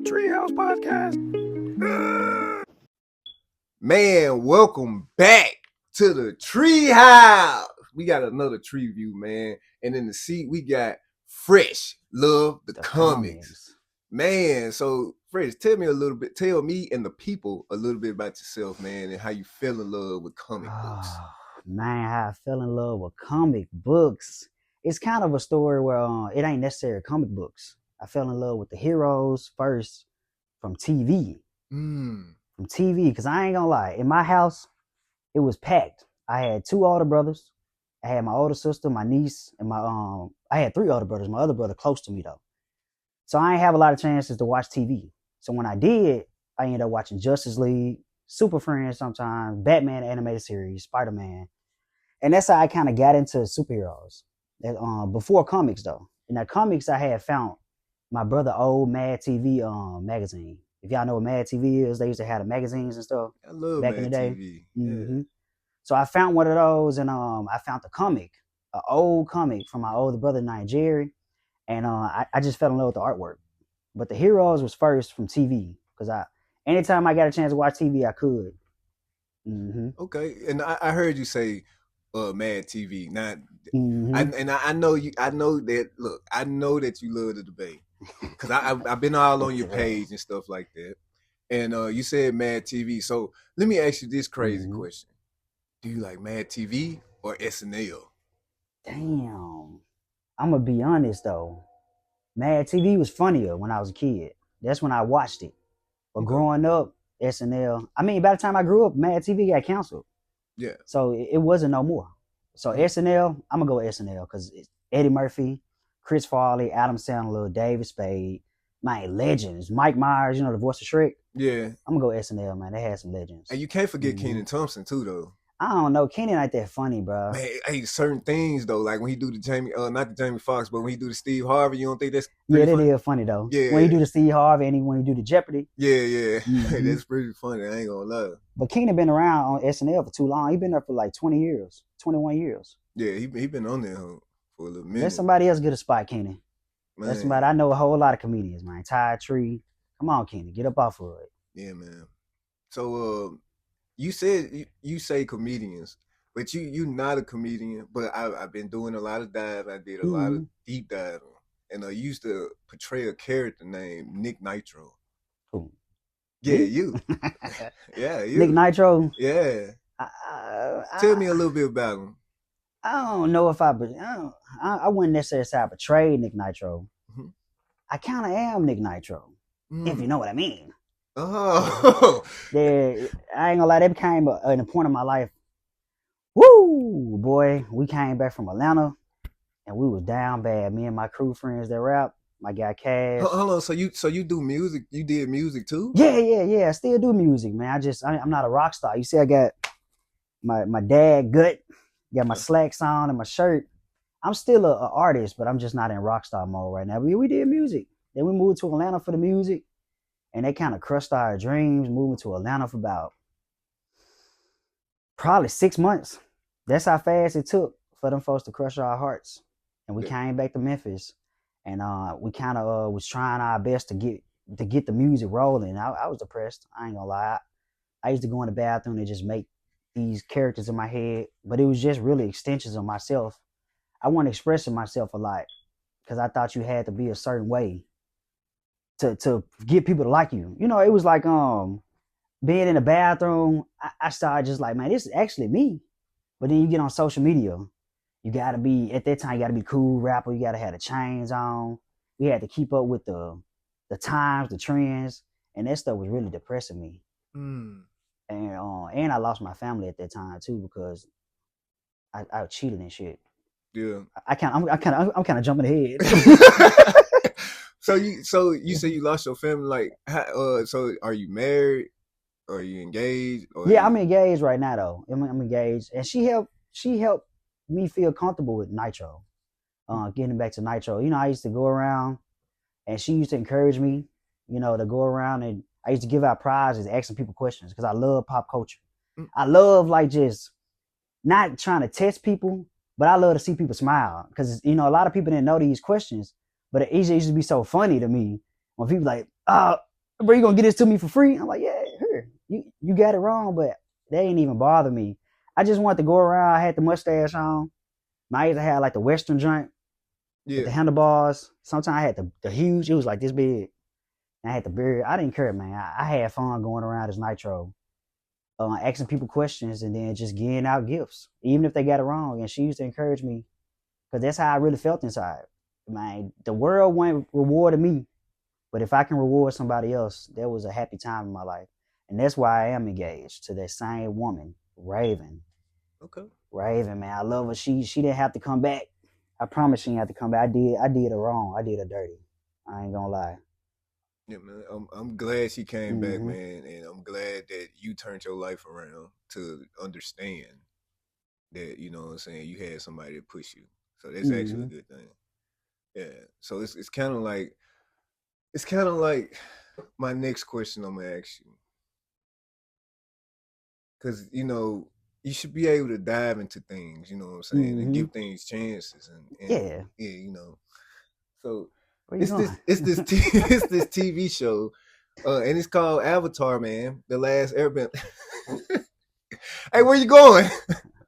Treehouse Podcast. Man, welcome back to the Treehouse. We got another Treeview, man. And in the seat, we got Fresh Love the comics. Man, so Fresh, tell me and the people a little bit about yourself, man, and how you fell in love with comic books. Man, how I fell in love with comic books. It's kind of a story where it ain't necessarily comic books. I fell in love with the heroes first from TV. From TV, because I ain't gonna lie. In my house, it was packed. I had two older brothers. I had my older sister, my niece, and I had three older brothers. My other brother close to me, though. So I ain't have a lot of chances to watch TV. So when I did, I ended up watching Justice League, Super Friends sometimes, Batman animated series, Spider-Man. And that's how I kind of got into superheroes. Before comics, though. In the comics, I had found my brother old Mad TV magazine. If y'all know what Mad TV is, they used to have the magazines and stuff. I love back Mad in the day. TV. Mm-hmm. So I found one of those, and I found the comic, an old comic from my older brother named Jerry, and I just fell in love with the artwork. But the heroes was first from TV, because anytime I got a chance to watch TV, I could. Mm-hmm. Okay, and I heard you say Mad TV. Now, Mm-hmm. I know you. I know that. Look, I know that you love the debate because I've been all on your page and stuff like that. And you said Mad TV. So let me ask you this crazy question: do you like Mad TV or SNL? Damn, I'm gonna be honest though. Mad TV was funnier when I was a kid. That's when I watched it. But growing up, SNL. I mean, by the time I grew up, Mad TV got canceled. Yeah. So it wasn't no more. So SNL, I'm gonna go with SNL because it's Eddie Murphy, Chris Farley, Adam Sandler, David Spade, man, legends. Mike Myers, the voice of Shrek. Yeah. I'm gonna go SNL, man. They had some legends. And you can't forget Kenan Thompson too, though. I don't know. Kenan ain't that funny, bro. Man, hey, certain things though, like when he do the not the Jamie Foxx, but when he do the Steve Harvey, you don't think that's that funny? is funny though. Yeah. When he do the Steve Harvey and when he do the Jeopardy. Yeah. That's pretty funny. I ain't gonna lie. But Kenan been around on SNL for too long. He been there for like 20 years, 21 years. Yeah, he been on there for a little minute. Let somebody else get a spot, Kenan. That's somebody. I know a whole lot of comedians, man. Ty Tree. Come on, Kenan. Get up off of it. Yeah, man. So you said you say comedians, but you not a comedian. But I've been doing a lot of dive. I did a lot of deep dive, and I used to portray a character named Nick Nitro. Who? Yeah, you. Yeah, you. Nick Nitro. Yeah. Tell me a little bit about him. I don't know if I wouldn't necessarily say I betrayed Nick Nitro. Mm-hmm. I kind of am Nick Nitro, if you know what I mean. Oh. I ain't gonna lie, that became an point in my life. Woo, boy, we came back from Atlanta, and we was down bad. Me and my crew friends that rap, my guy Cash. Hold on, so you do music? You did music too? Yeah. I still do music, man. I'm not a rock star. You see, I got my dad gut. Got my slacks on and my shirt. I'm still an artist, but I'm just not in rock star mode right now. We did music. Then we moved to Atlanta for the music, and they kind of crushed our dreams moving to Atlanta for about probably 6 months. That's how fast it took for them folks to crush our hearts. And we came back to Memphis, and we kind of was trying our best to get the music rolling. I was depressed. I ain't gonna lie. I used to go in the bathroom and just make these characters in my head, but it was just really extensions of myself. I wasn't expressing myself a lot because I thought you had to be a certain way to get people to like you. It was like being in the bathroom. I started just like, man, this is actually me. But then you get on social media, you gotta be at that time. You gotta be cool rapper. You gotta have the chains on. We had to keep up with the times, the trends, and that stuff was really depressing me. And I lost my family at that time too because I cheated and shit. Yeah. I'm kind of jumping ahead. So you say you lost your family. Like, so are you married? Or are you engaged? I'm engaged right now though. I'm engaged, and she helped me feel comfortable with Nitro. Getting back to Nitro, I used to go around, and she used to encourage me, to go around, and I used to give out prizes, asking people questions because I love pop culture. I love like just not trying to test people, but I love to see people smile because a lot of people didn't know these questions, but it used to be so funny to me when people like, oh, bro, you gonna get this to me for free? I'm like, yeah, here. You got it wrong, but they ain't even bother me. I just wanted to go around. I had the mustache on. I used to have like the Western joint with the handlebars. Sometimes I had the huge. It was like this big. And I had the beard. I didn't care, man. I had fun going around as Nitro, asking people questions and then just getting out gifts, even if they got it wrong. And she used to encourage me because that's how I really felt inside. Man, the world wasn't rewarding me, but if I can reward somebody else, that was a happy time in my life. And that's why I am engaged to that same woman, Raven. Okay. Raven, man, I love her. She didn't have to come back. I promise she didn't have to come back. I did her wrong. I did her dirty. I ain't gonna lie. Yeah, man. I'm glad she came back, man, and I'm glad that you turned your life around to understand that, you know what I'm saying, you had somebody to push you. So that's actually a good thing. Yeah. So it's kind of like my next question I'm gonna ask you, because you know you should be able to dive into things, you know what I'm saying, and give things chances, and Yeah, you know. So where you going? it's this TV show, and it's called Avatar, man, The Last Airbender. Hey, where you going?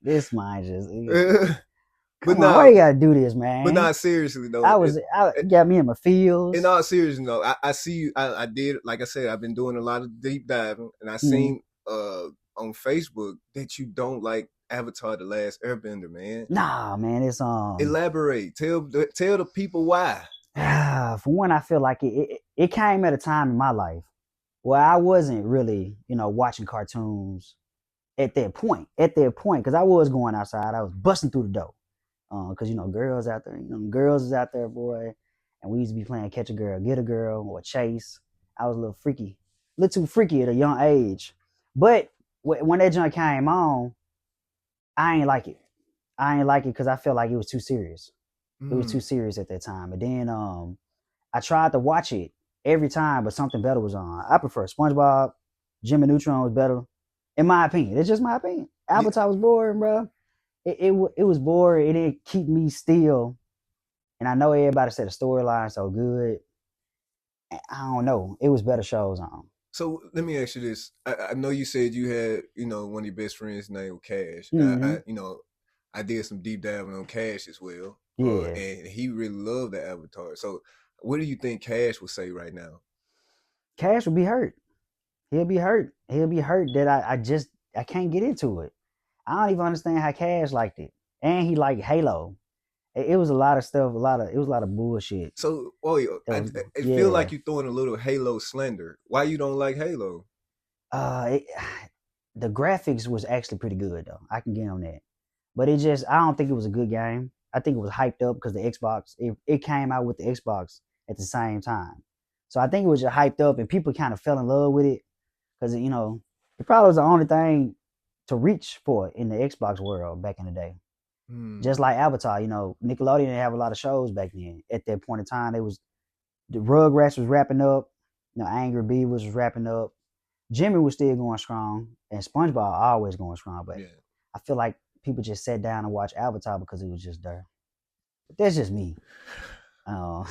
This mind just. But Come on, why you gotta do this, man? But not seriously though. I got me in my feels. In all seriousness, though, I see you. I did, like I said, I've been doing a lot of deep diving, and I seen on Facebook that you don't like Avatar: The Last Airbender, man. Nah, man, it's elaborate. Tell the people why. For one, I feel like it came at a time in my life where I wasn't really, watching cartoons at that point. Because I was going outside, I was busting through the door. Because girls out there, girls is out there, boy, and we used to be playing catch a girl, get a girl, or chase. I was a little too freaky at a young age. But when that joint came on, I ain't like it. Because I felt like it was too serious. It was too serious at that time. And then I tried to watch it every time, but something better was on. I prefer SpongeBob. Jimmy Neutron was better, in my opinion. It's just my opinion. Avatar was boring, bro. It was boring. It didn't keep me still. And I know everybody said the storyline so good. I don't know. It was better shows on. So let me ask you this. I know you said you had, one of your best friends named Cash. I did some deep diving on Cash as well. Yeah. And he really loved the Avatar. So what do you think Cash would say right now? Cash would be hurt. He'll be hurt. He'll be hurt that I can't get into it. I don't even understand how Cash liked it. And he liked Halo. It was a lot of stuff. It was a lot of bullshit. So, I feel like you're throwing a little Halo slander. Why you don't like Halo? The graphics was actually pretty good though. I can get on that. But I don't think it was a good game. I think it was hyped up because the Xbox, it came out with the Xbox at the same time. So I think it was just hyped up and people kind of fell in love with it because, it probably was the only thing to reach for in the Xbox world back in the day. Just like Avatar, Nickelodeon didn't have a lot of shows back then. At that point in time, the Rugrats was wrapping up, Angry Beavers was wrapping up. Jimmy was still going strong, and SpongeBob always going strong. But I feel like people just sat down and watched Avatar because it was just there. But that's just me. And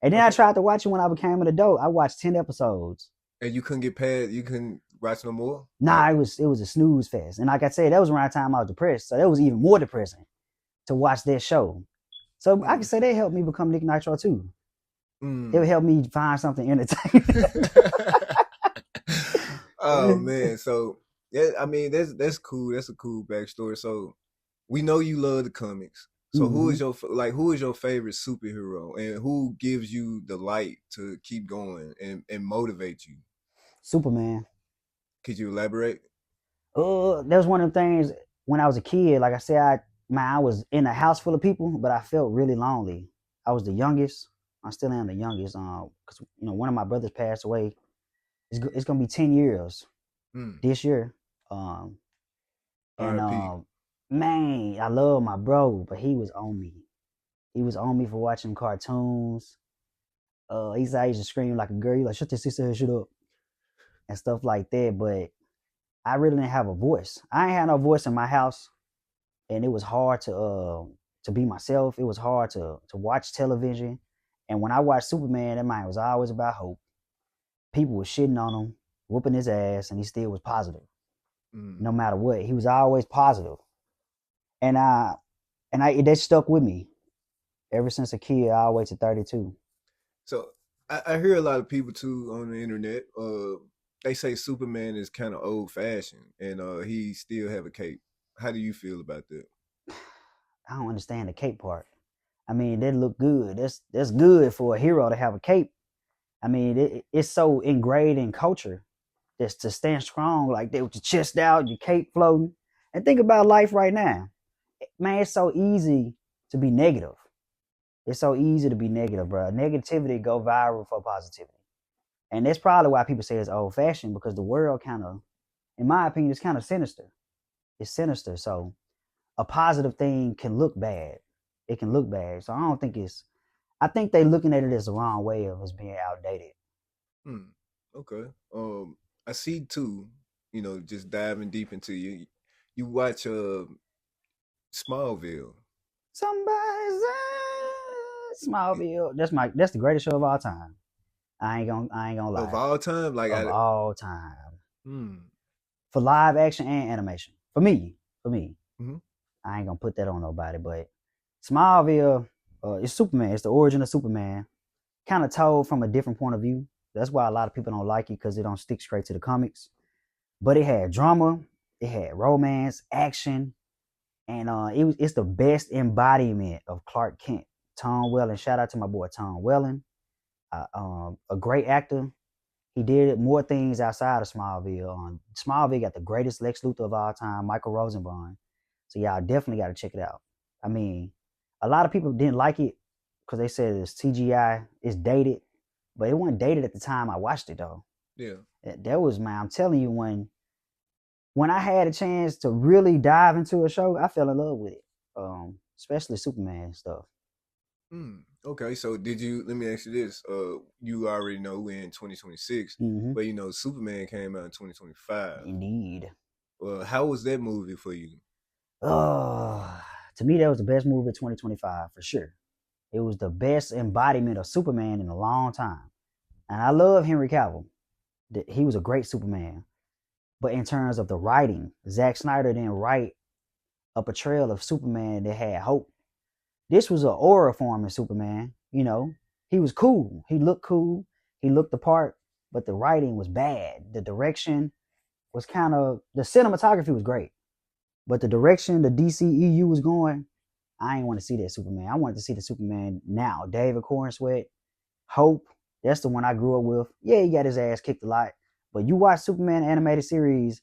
then I tried to watch it when I became an adult. I watched 10 episodes. And you couldn't get past, you couldn't watch no more? Nah, it was a snooze fest. And like I said, that was around the time I was depressed. So that was even more depressing to watch that show. So I can say that helped me become Nick Nitro too. It would help me find something entertaining. Oh man, so yeah, I mean that's cool. That's a cool backstory. So we know you love the comics. So who is your favorite superhero, and who gives you the light to keep going and motivate you? Superman. Could you elaborate? That was one of the things when I was a kid. Like I said, I was in a house full of people, but I felt really lonely. I was the youngest. I still am the youngest. Because one of my brothers passed away. It's gonna be 10 years this year. Man, I love my bro, but he was on me. He was on me for watching cartoons. He said I used to scream like a girl. He like, shut this sister shit up, and stuff like that. But I really didn't have a voice. I ain't had no voice in my house, and it was hard to be myself. It was hard to watch television. And when I watched Superman, that mind was always about hope. people were shitting on him, whooping his ass, and he still was positive. No matter what, he was always positive. And that stuck with me ever since a kid all the way to 32. So I hear a lot of people too on the internet. They say Superman is kind of old fashioned, and he still have a cape. How do you feel about that? I don't understand the cape part. I mean, that look good. That's good for a hero to have a cape. I mean, it's so ingrained in culture just to stand strong like that with your chest out, your cape floating. And think about life right now. Man, it's so easy to be negative. It's so easy to be negative, bro. Negativity go viral for positivity. And that's probably why people say it's old fashioned, because the world kind of, in my opinion, is kind of sinister. It's sinister. So a positive thing can look bad. It can look bad. So I don't think I think they looking at it as the wrong way of us being outdated. Okay. I see too, just diving deep into you watch Smallville. Somebody's Smallville. That's the greatest show of all time. I ain't gonna lie. Of all time? Like all time. For live action and animation. For me. Mm-hmm. I ain't gonna put that on nobody, but Smallville, it's Superman. It's the origin of Superman. Kind of told from a different point of view. That's why a lot of people don't like it, because it don't stick straight to the comics. But it had drama, it had romance, action, and it's the best embodiment of Clark Kent. Tom Welling, shout out to my boy Tom Welling, a great actor. He did more things outside of Smallville. Smallville got the greatest Lex Luthor of all time, Michael Rosenbaum. So y'all definitely got to check it out. I mean, a lot of people didn't like it because they said it's CGI, it's dated, but it wasn't dated at the time I watched it though. Yeah, that was, man, I'm telling you, when I had a chance to really dive into a show, I fell in love with it, especially Superman stuff. Okay, so let me ask you this. You already know we're in 2026, but Superman came out in 2025. Indeed. How was that movie for you? To me, that was the best movie of 2025 for sure. It was the best embodiment of Superman in a long time. And I love Henry Cavill. He was a great Superman. But in terms of the writing, Zack Snyder didn't write a portrayal of Superman that had hope. This was an aura form in Superman. He was cool. He looked cool. He looked the part, but the writing was bad. The direction was the cinematography was great, but the direction the DCEU was going, I didn't want to see that Superman. I wanted to see the Superman now. David Cornsweet, Hope. That's the one I grew up with. Yeah, he got his ass kicked a lot. But you watch Superman animated series,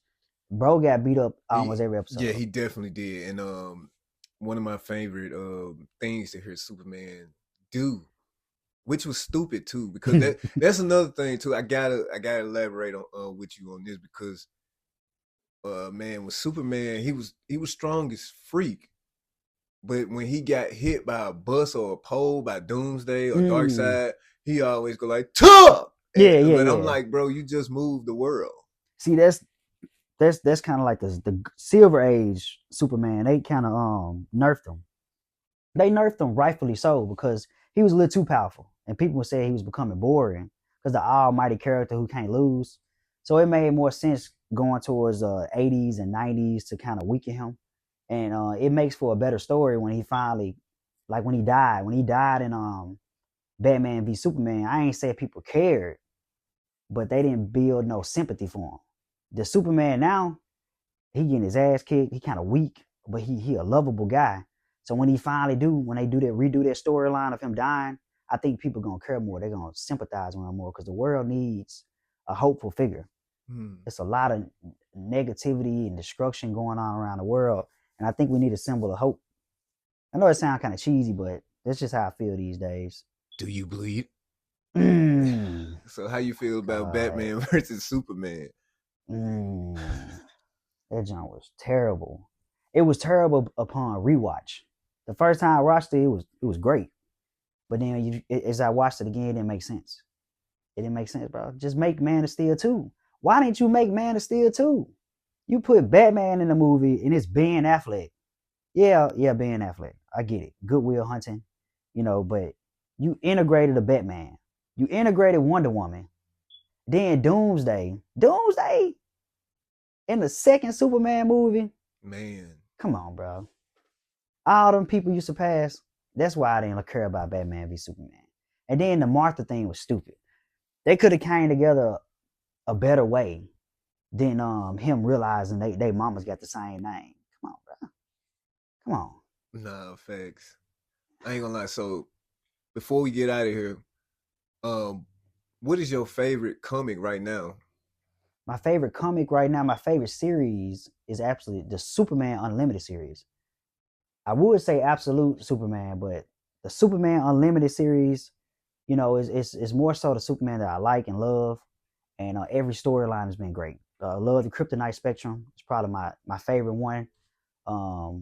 bro got beat up almost every episode. Yeah, he definitely did. And one of my favorite things to hear Superman do, which was stupid too, because that's another thing too. I gotta elaborate on with you on this, because man, with Superman, he was strong as freak. But when he got hit by a bus or a pole by Doomsday or Darkseid, he always go like, "Tuh!" But I'm like, bro, you just moved the world. See, that's kind of like the Silver Age Superman. They kind of nerfed him. They nerfed him rightfully so, because he was a little too powerful, and people would say he was becoming boring because the almighty character who can't lose. So it made more sense going towards 80s and 90s to kind of weaken him, and it makes for a better story when he finally, like when he died in Batman v Superman. I ain't say people cared, but they didn't build no sympathy for him. The Superman now, he getting his ass kicked. He kind of weak, but he a lovable guy. So when they redo that storyline of him dying, I think people gonna care more. They're gonna sympathize with him more, because the world needs a hopeful figure. It's a lot of negativity and destruction going on around the world, and I think we need a symbol of hope. I know it sounds kind of cheesy, but that's just how I feel these days. Do you bleed? So how you feel about Batman versus Superman? That joint was terrible. It was terrible upon rewatch. The first time I watched it, it was great. But then as I watched it again, it didn't make sense. It didn't make sense, bro. Just make Man of Steel 2. Why didn't you make Man of Steel 2? You put Batman in the movie and it's Ben Affleck. Yeah, Ben Affleck. I get it. Good Will Hunting, but you integrated a Batman. You integrated Wonder Woman. Then Doomsday in the second Superman movie. Man. Come on, bro. All them people you surpass. That's why I didn't care about Batman v Superman. And then the Martha thing was stupid. They could have came together a better way than him realizing they mamas got the same name. Come on, bro. Come on. Nah, facts. I ain't gonna lie. So before we get out of here, what is your favorite comic right now? My favorite comic right now, my favorite series is absolutely the Superman Unlimited series. I would say Absolute Superman, but the Superman Unlimited series, you know, is more so the Superman that I like and love, and every storyline has been great. Love the Kryptonite Spectrum. It's probably my favorite one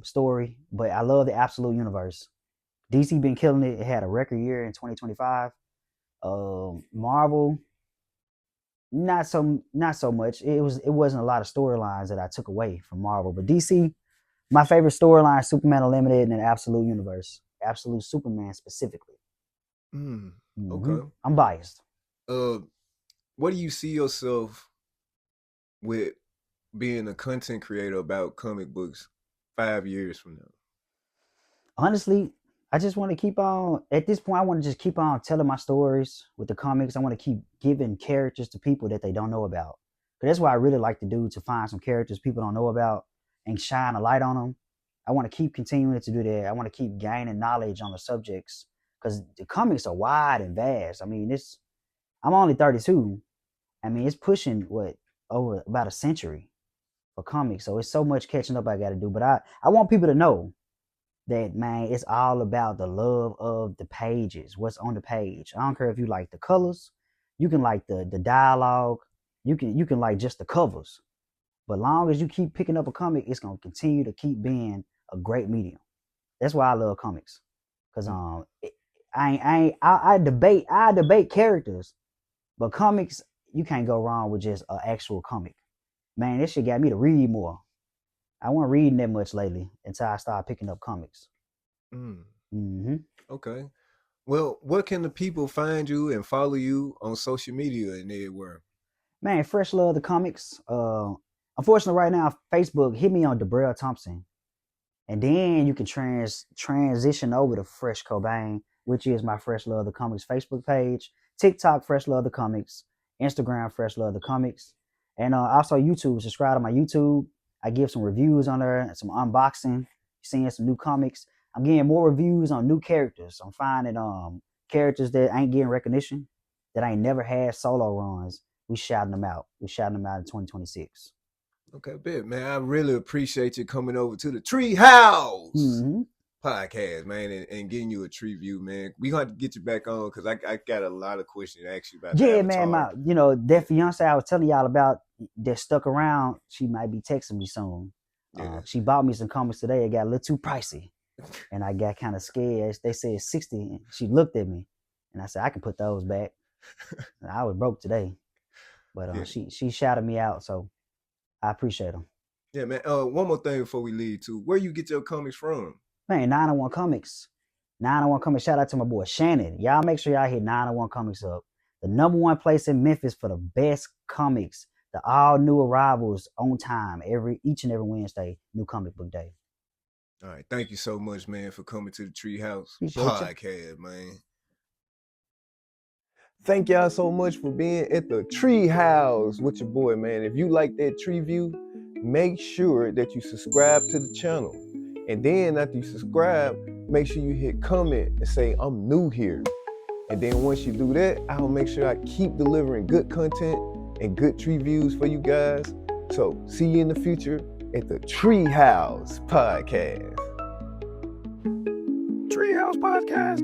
story, but I love the Absolute Universe. DC been killing it. It had a record year in 2025. Marvel, not so much. It wasn't a lot of storylines that I took away from Marvel, but DC. My favorite storyline is Superman Unlimited and Absolute Universe. Absolute Superman specifically. Okay. I'm biased. What do you see yourself with being a content creator about comic books 5 years from now? Honestly, I just want to keep on, at this point, I want to just keep on telling my stories with the comics. I want to keep giving characters to people that they don't know about. But that's what I really like to do, to find some characters people don't know about and shine a light on them. I want to keep continuing to do that. I want to keep gaining knowledge on the subjects because the comics are wide and vast. I mean, I'm only 32. I mean, it's pushing over about a century for comics. So it's so much catching up I got to do. But I want people to know that, man, it's all about the love of the pages, what's on the page. I don't care if you like the colors, you can like the dialogue, you can like just the covers. But long as you keep picking up a comic, it's gonna continue to keep being a great medium. That's why I love comics, cause I debate characters, but comics, you can't go wrong with just an actual comic. Man, this shit got me to read more. I wasn't reading that much lately until I started picking up comics. Okay. Well, where can the people find you and follow you on social media and everywhere? Man, Fresh Love the Comics. Unfortunately, right now, Facebook, hit me on Debrell Thompson. And then you can transition over to Fresh Cobain, which is my Fresh Love the Comics Facebook page. TikTok, Fresh Love the Comics. Instagram, Fresh Love the Comics. And also YouTube. Subscribe to my YouTube. I give some reviews on there and some unboxing, seeing some new comics. I'm getting more reviews on new characters. I'm finding characters that ain't getting recognition, that ain't never had solo runs. We shouting them out. We shouting them out in 2026. Okay, bet, man. I really appreciate you coming over to the Treehouse podcast, man, and getting you a Treeview, man. We gonna have to get you back on because I got a lot of questions to ask you about. Yeah, man, that fiancée I was telling y'all about that stuck around, she might be texting me soon. Yeah. She bought me some comics today. It got a little too pricey, and I got kind of scared. They said 60, and she looked at me, and I said I can put those back. I was broke today, but she shouted me out, so I appreciate them. Yeah, man. One more thing before we leave, too. Where you get your comics from? Man, 901 Comics. 901 Comics. Shout out to my boy Shannon. Y'all make sure y'all hit 901 Comics up. The #1 place in Memphis for the best comics. The all new arrivals on time each and every Wednesday. New comic book day. All right. Thank you so much, man, for coming to the Treehouse podcast, man. Thank y'all so much for being at the Treehouse with your boy, man. If you like that Treeview, make sure that you subscribe to the channel. And then after you subscribe, make sure you hit comment and say, I'm new here. And then once you do that, I'll make sure I keep delivering good content and good Treeviews for you guys. So see you in the future at the Treehouse podcast. Treehouse podcast.